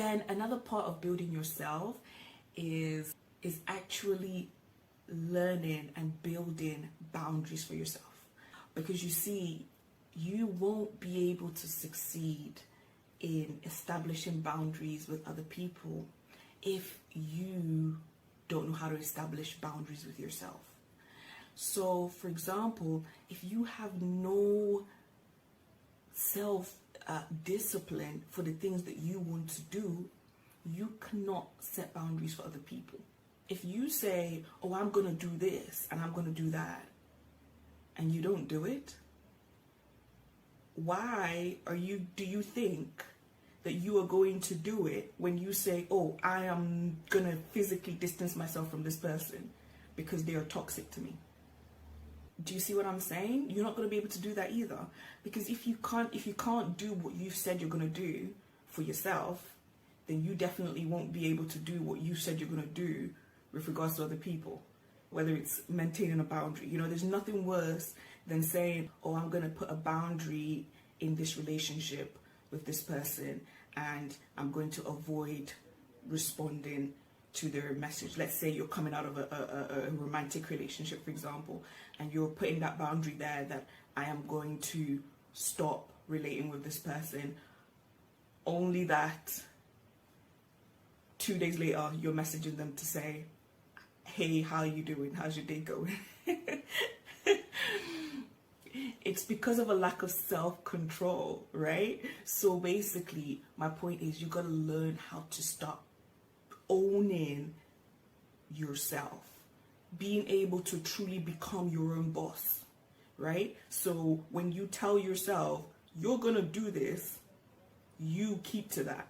Then another part of building yourself is actually learning and building boundaries for yourself. Because you see, you won't be able to succeed in establishing boundaries with other people if you don't know how to establish boundaries with yourself. So, for example, if you have no self discipline for the things that you want to do, you cannot set boundaries for other people. If you say, oh, I'm going to do this and I'm going to do that, and you don't do it, why do you think that you are going to do it when you say, oh, I am going to physically distance myself from this person because they are toxic to me? Do you see what I'm saying? You're not going to be able to do that either. Because if you can't do what you've said you're going to do for yourself, then you definitely won't be able to do what you said you're going to do with regards to other people. Whether it's maintaining a boundary. You know, there's nothing worse than saying, oh, I'm going to put a boundary in this relationship with this person and I'm going to avoid responding to their message. Let's say you're coming out of a romantic relationship, for example, and you're putting that boundary there that I am going to stop relating with this person, only that 2 days later you're messaging them to say, hey, how are you doing? How's your day going? It's because of a lack of self-control, right? So basically, my point is you got to learn how to stop owning yourself, being able to truly become your own boss, right? So when you tell yourself you're going to do this, you keep to that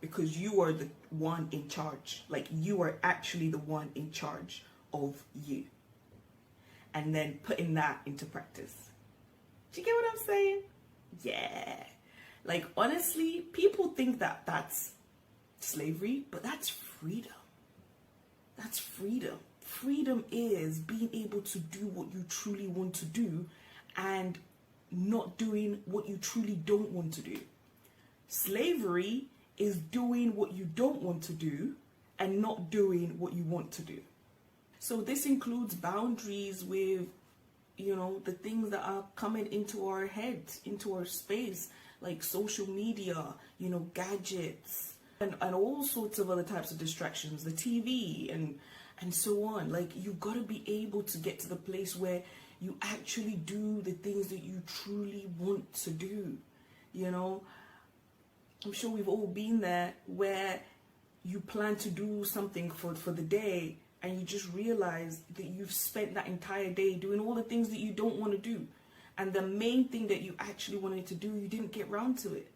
because you are the one in charge. Like, you are actually the one in charge of you. And then putting that into practice. Do you get what I'm saying? Yeah. Like, honestly, people think that that's slavery, but that's freedom. That's freedom. Freedom is being able to do what you truly want to do and not doing what you truly don't want to do. Slavery is doing what you don't want to do and not doing what you want to do. So this includes boundaries with, you know, the things that are coming into our heads, into our space, like social media, you know, gadgets, and all sorts of other types of distractions, the TV and so on. Like, you've got to be able to get to the place where you actually do the things that you truly want to do. You know, I'm sure we've all been there where you plan to do something for the day and you just realize that you've spent that entire day doing all the things that you don't want to do. And the main thing that you actually wanted to do, you didn't get round to it.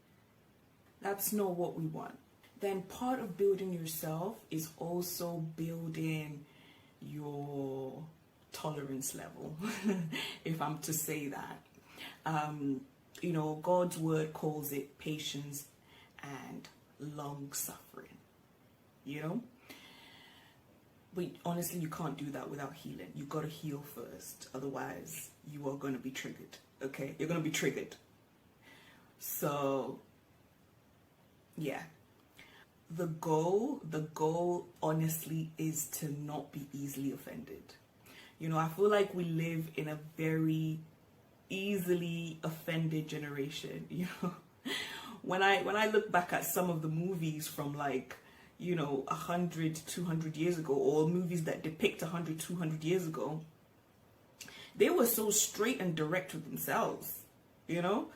That's not what we want. Then part of building yourself is also building your tolerance level, if I'm to say that. You know, God's word calls it patience and long suffering, you know? But honestly, you can't do that without healing. You've got to heal first. Otherwise, you are going to be triggered, okay? You're going to be triggered. So, yeah. The goal honestly is to not be easily offended. You know, I feel like we live in a very easily offended generation, you know. When I look back at some of the movies from, like, you know, 100, 200 years ago, or movies that depict 100, 200 years ago, they were so straight and direct with themselves, you know.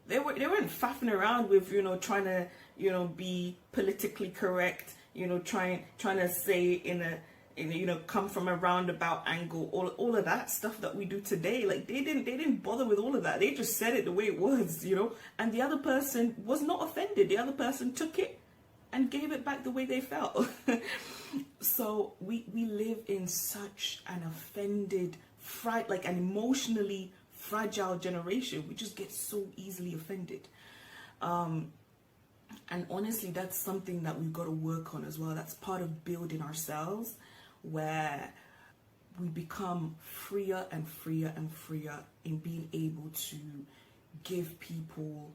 They weren't faffing around with, you know, trying to, you know, be politically correct, you know, trying to say in a, you know, come from a roundabout angle, all of that stuff that we do today. Like, they didn't bother with all of that. They just said it the way it was, you know, and the other person was not offended. The other person took it and gave it back the way they felt. So we live in such an offended, like an emotionally fragile generation. We just get so easily offended. And honestly, that's something that we've got to work on as well. That's part of building ourselves, where we become freer and freer and freer in being able to give people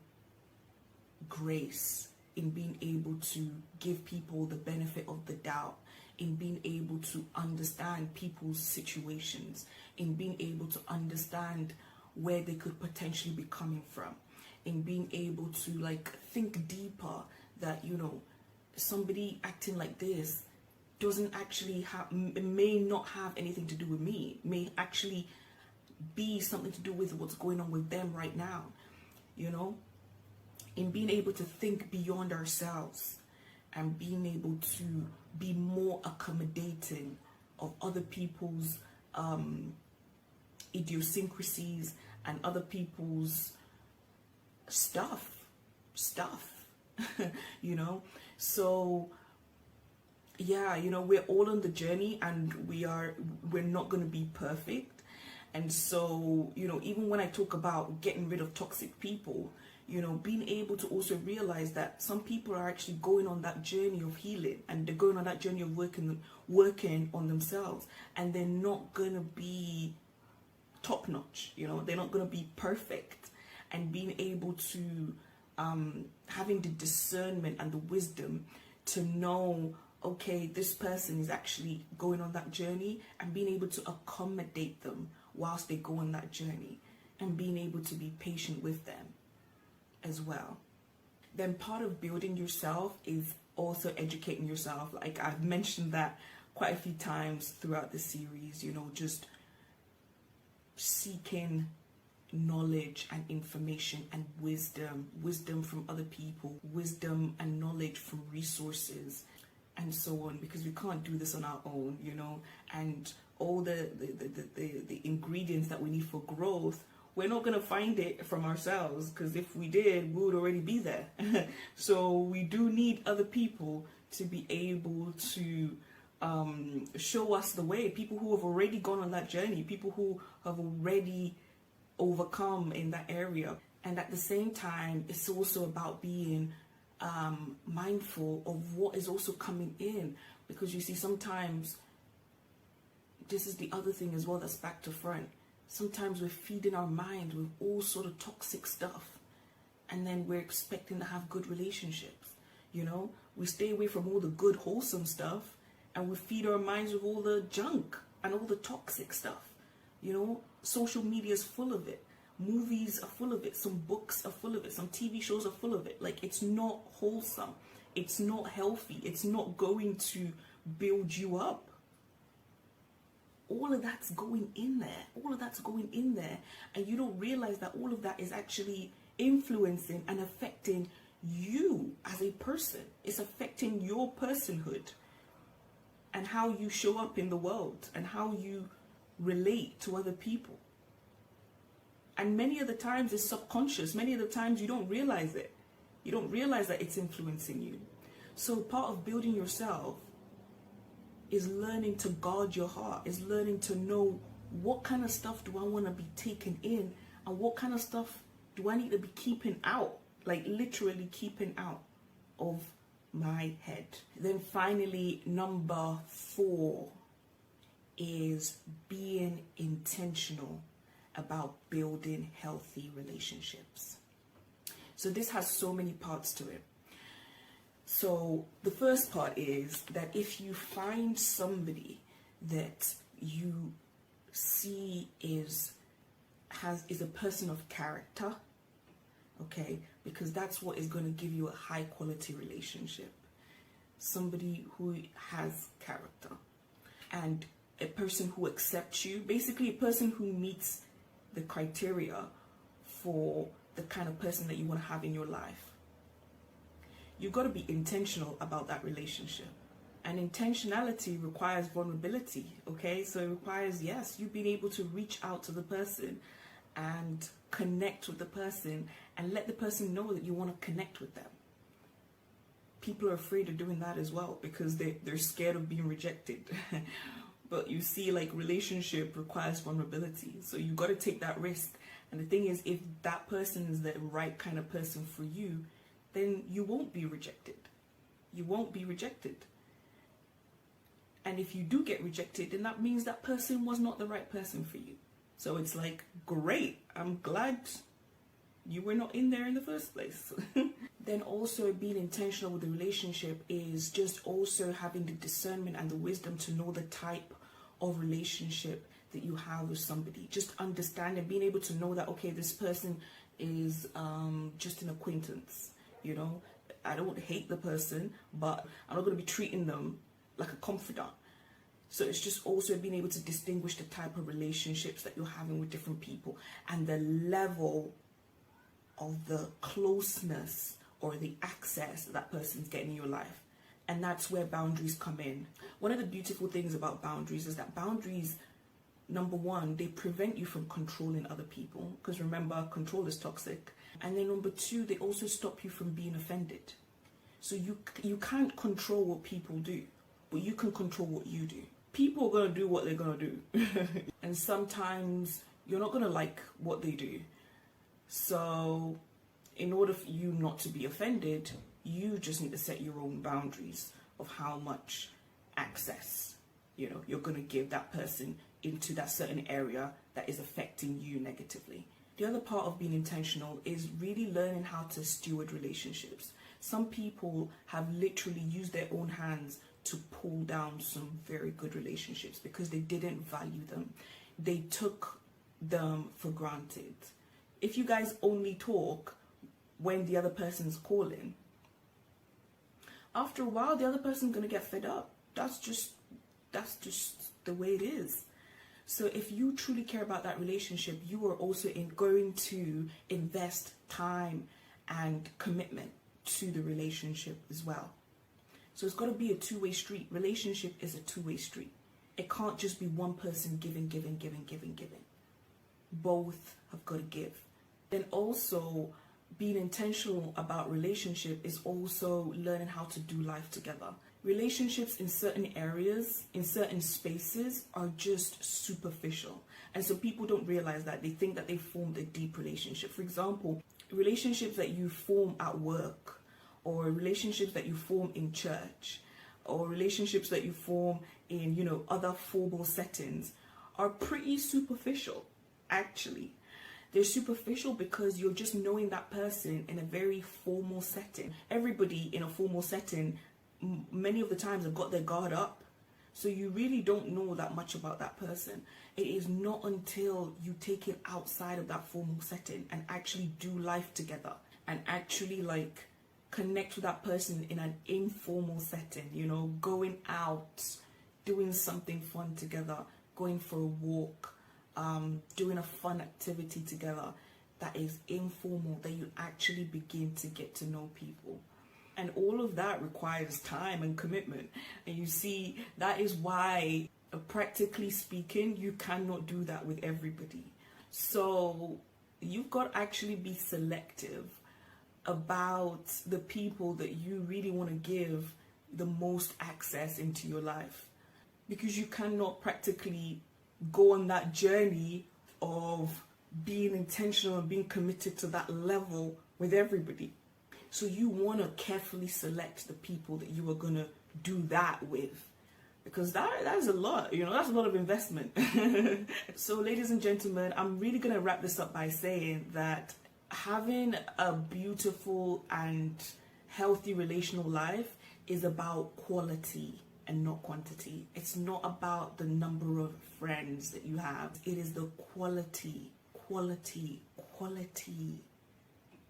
grace in being able to give people the benefit of the doubt, in being able to understand people's situations, in being able to understand where they could potentially be coming from, in being able to like think deeper that, you know, somebody acting like this doesn't actually have, may not have anything to do with me, may actually be something to do with what's going on with them right now, you know, in being able to think beyond ourselves and being able to be more accommodating of other people's idiosyncrasies and other people's stuff, you know. So yeah, you know, we're all on the journey, and we're not going to be perfect. And so, you know, even when I talk about getting rid of toxic people, you know, being able to also realize that some people are actually going on that journey of healing, and they're going on that journey of working on themselves, and they're not going to be top notch, you know, they're not going to be perfect. And being able to having the discernment and the wisdom to know, okay, this person is actually going on that journey, and being able to accommodate them whilst they go on that journey, and being able to be patient with them as well. Then part of building yourself is also educating yourself. Like I've mentioned that quite a few times throughout the series, you know, just seeking knowledge and information and wisdom from other people, wisdom and knowledge from resources, and so on, because we can't do this on our own, you know. And all the ingredients that we need for growth, we're not going to find it from ourselves, because if we did, we would already be there. So we do need other people to be able to show us the way, people who have already gone on that journey, people who have already overcome in that area. And at the same time, it's also about being mindful of what is also coming in, because you see, sometimes this is the other thing as well that's back to front. Sometimes we're feeding our mind with all sort of toxic stuff, and then we're expecting to have good relationships, you know. We stay away from all the good wholesome stuff, and we feed our minds with all the junk and all the toxic stuff, you know. Social media is full of it, movies are full of it, some books are full of it, some TV shows are full of it. Like, it's not wholesome, it's not healthy, it's not going to build you up. All of that's going in there, and you don't realize that all of that is actually influencing and affecting you as a person. It's affecting your personhood and how you show up in the world and how you relate to other people. And many of the times it's subconscious. Many of the times you don't realize it. You don't realize that it's influencing you. So part of building yourself is learning to guard your heart, is learning to know what kind of stuff do I want to be taking in, and what kind of stuff do I need to be keeping out, like literally keeping out of my head. Then finally, number 4 is being intentional about building healthy relationships. So this has so many parts to it. So the first part is that if you find somebody that you see is a person of character, okay, because that's what is going to give you a high quality relationship. Somebody who has character, and a person who accepts you, basically a person who meets the criteria for the kind of person that you want to have in your life. You've got to be intentional about that relationship. And intentionality requires vulnerability, okay? So it requires, yes, you being able to reach out to the person and connect with the person and let the person know that you want to connect with them. People are afraid of doing that as well because they're scared of being rejected. But you see, like, relationship requires vulnerability. So you got to take that risk. And the thing is, if that person is the right kind of person for you, then you won't be rejected. You won't be rejected. And if you do get rejected, then that means that person was not the right person for you. So it's like, great, I'm glad You were not in there in the first place. Then also being intentional with the relationship is just also having the discernment and the wisdom to know the type of relationship that you have with somebody. Just understanding, being able to know that, okay, this person is just an acquaintance, you know. I don't hate the person, but I'm not going to be treating them like a confidant. So it's just also being able to distinguish the type of relationships that you're having with different people and the level of the closeness or the access that person's getting in your life. And that's where boundaries come in. One of the beautiful things about boundaries is that boundaries, number one, they prevent you from controlling other people, because remember, control is toxic. And then number two, they also stop you from being offended. So you can't control what people do, but you can control what you do. People are going to do what they're going to do. And sometimes you're not going to like what they do. So in order for you not to be offended, you just need to set your own boundaries of how much access, you know, you're going to give that person into that certain area that is affecting you negatively. The other part of being intentional is really learning how to steward relationships. Some people have literally used their own hands to pull down some very good relationships because they didn't value them. They took them for granted. If you guys only talk when the other person's calling, after a while the other person's gonna get fed up. That's just the way it is. So if you truly care about that relationship, you are also going to invest time and commitment to the relationship as well. So it's got to be a two-way street. Relationship is a two-way street. It can't just be one person giving. Both have got to give. Then also being intentional about relationship is also learning how to do life together. Relationships in certain areas, in certain spaces, are just superficial. And so people don't realize that. They think that they formed a deep relationship. For example, relationships that you form at work, or relationships that you form in church, or relationships that you form in, you know, other formal settings are pretty superficial, actually. They're superficial because you're just knowing that person in a very formal setting. Everybody in a formal setting, many of the times, have got their guard up. So you really don't know that much about that person. It is not until you take it outside of that formal setting and actually do life together and actually like connect with that person in an informal setting, you know, going out, doing something fun together, going for a walk, doing a fun activity together that is informal, that you actually begin to get to know people. And all of that requires time and commitment. And you see, that is why, practically speaking, you cannot do that with everybody. So you've got to actually be selective about the people that you really want to give the most access into your life, because you cannot practically go on that journey of being intentional and being committed to that level with everybody. So you want to carefully select the people that you are going to do that with, because that is a lot, you know, that's a lot of investment. So ladies and gentlemen, I'm really going to wrap this up by saying that having a beautiful and healthy relational life is about quality and not quantity. It's not about the number of friends that you have. It is the quality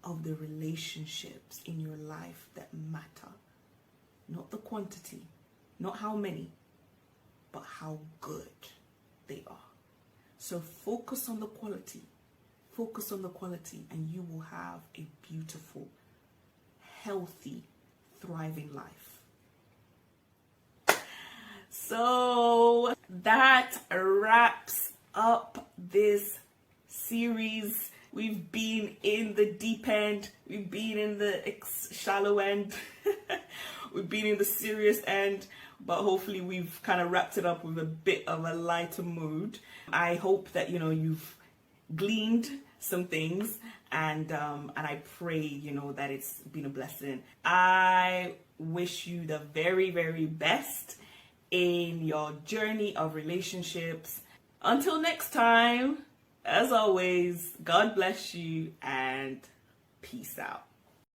of the relationships in your life that matter. Not the quantity, not how many, but how good they are. So focus on the quality. Focus on the quality, and you will have a beautiful, healthy, thriving life. So that wraps up this series. We've been in the deep end. We've been in the shallow end. We've been in the serious end. But hopefully we've kind of wrapped it up with a bit of a lighter mood. I hope that, you know, you've gleaned some things, and I pray, you know, that it's been a blessing. I wish you the very, very best in your journey of relationships. Until next time, as always, God bless you and peace out.